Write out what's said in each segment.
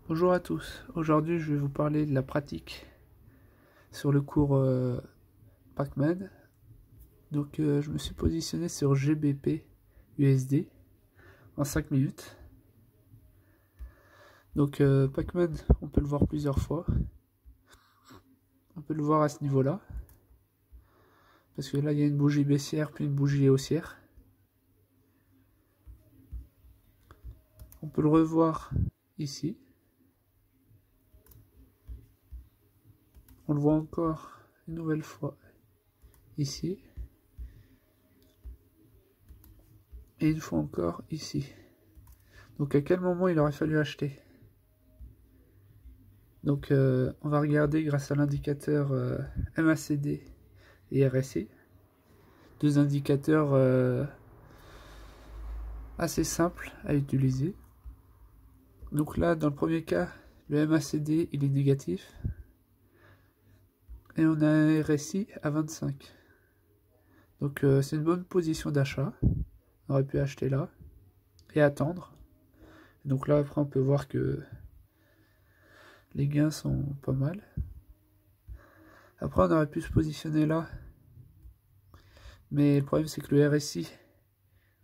Bonjour à tous, aujourd'hui je vais vous parler de la pratique sur le cours Pacman. Donc je me suis positionné sur GBP USD en 5 minutes. Donc Pacman, on peut le voir plusieurs fois. On peut le voir à ce niveau-là. Parce que là il y a une bougie baissière puis une bougie haussière. On peut le revoir ici. On le voit encore une nouvelle fois ici. Et une fois encore ici. Donc à quel moment il aurait fallu acheter? Donc on va regarder grâce à l'indicateur MACD et RSI. Deux indicateurs assez simples à utiliser. Donc là, dans le premier cas, le MACD il est négatif. Et on a un RSI à 25. Donc c'est une bonne position d'achat. On aurait pu acheter là et attendre. Donc là, après, on peut voir que les gains sont pas mal. Après, on aurait pu se positionner là. Mais le problème, c'est que le RSI,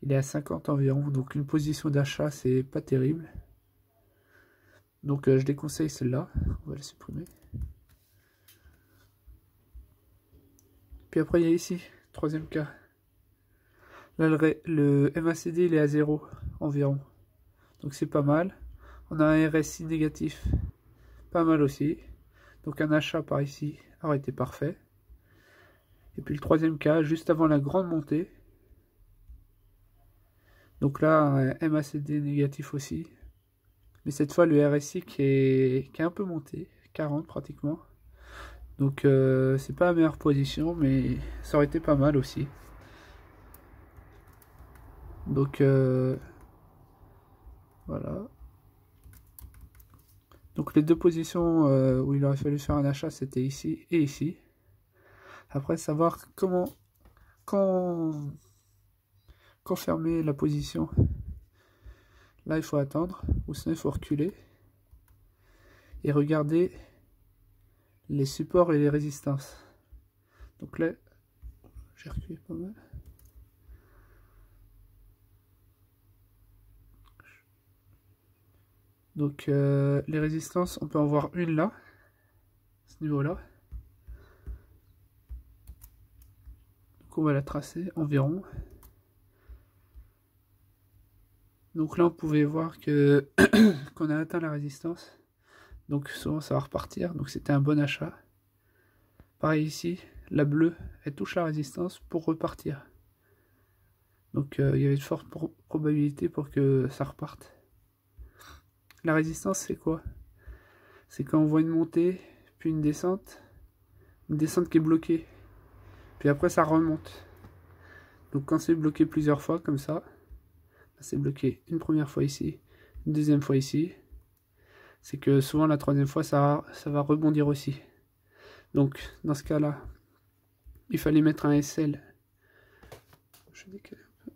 il est à 50 environ. Donc une position d'achat, c'est pas terrible. Donc je déconseille celle-là. On va la supprimer. Puis après, il y a ici, troisième cas. Là, le MACD, il est à 0 environ. Donc c'est pas mal. On a un RSI négatif. Pas mal aussi. Donc un achat par ici aurait été parfait. Et puis le troisième cas, juste avant la grande montée. Donc là, un MACD négatif aussi. Mais cette fois, le RSI qui est un peu monté. 40 pratiquement. Donc c'est pas la meilleure position, mais ça aurait été pas mal aussi. Donc voilà. Donc les deux positions où il aurait fallu faire un achat, c'était ici et ici. Après, savoir quand fermer la position. Là, il faut attendre, ou sinon il faut reculer. Et regarder les supports et les résistances. Donc là, j'ai reculé pas mal. Donc les résistances, on peut en voir une là, à ce niveau-là. Donc on va la tracer environ. Donc là, on pouvait voir que qu'on a atteint la résistance. Donc souvent, ça va repartir. Donc c'était un bon achat. Pareil ici, la bleue, elle touche la résistance pour repartir. Donc il y avait de fortes probabilités pour que ça reparte. La résistance, c'est quoi? C'est quand on voit une montée, puis une descente qui est bloquée. Puis après, ça remonte. Donc quand c'est bloqué plusieurs fois, comme ça, c'est bloqué une première fois ici, une deuxième fois ici, c'est que souvent la troisième fois, ça va rebondir aussi. Donc dans ce cas-là, il fallait mettre un SL. Je vais décaler un peu.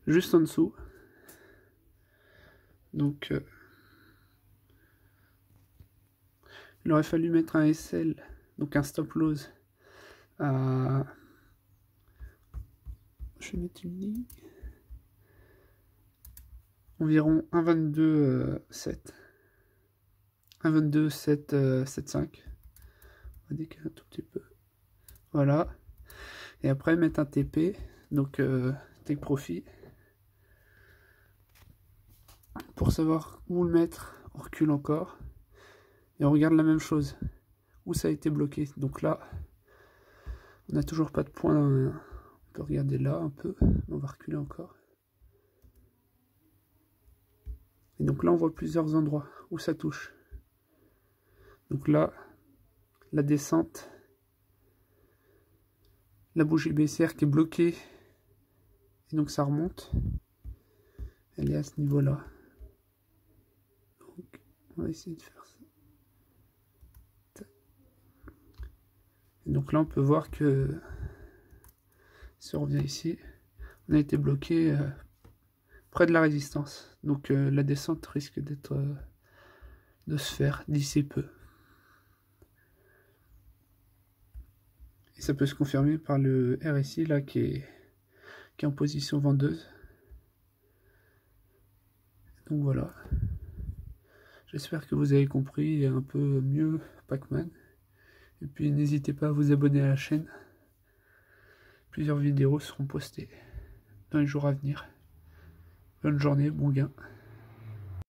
Juste en dessous. Donc il aurait fallu mettre un SL, donc un stop loss à... Je vais mettre une ligne. Environ 1,22,7. 1,22,7,5. On va décaler un tout petit peu. Voilà. Et après mettre un TP, donc take profit. Pour savoir où le mettre, on recule encore. Et on regarde la même chose. Où ça a été bloqué. Donc là, on n'a toujours pas de point. On peut regarder là un peu. On va reculer encore. Et donc là, on voit plusieurs endroits où ça touche. Donc là, la descente. La bougie baissière qui est bloquée. Et donc ça remonte. Elle est à ce niveau-là. Donc, on va essayer de faire ça. Et donc là, on peut voir que si on revient ici, on a été bloqué près de la résistance. Donc la descente risque d'être de se faire d'ici peu. Et ça peut se confirmer par le RSI là qui est en position vendeuse. Donc voilà. J'espère que vous avez compris un peu mieux Pac-Man. Et puis n'hésitez pas à vous abonner à la chaîne. Plusieurs vidéos seront postées dans les jours à venir. Bonne journée, bon gain.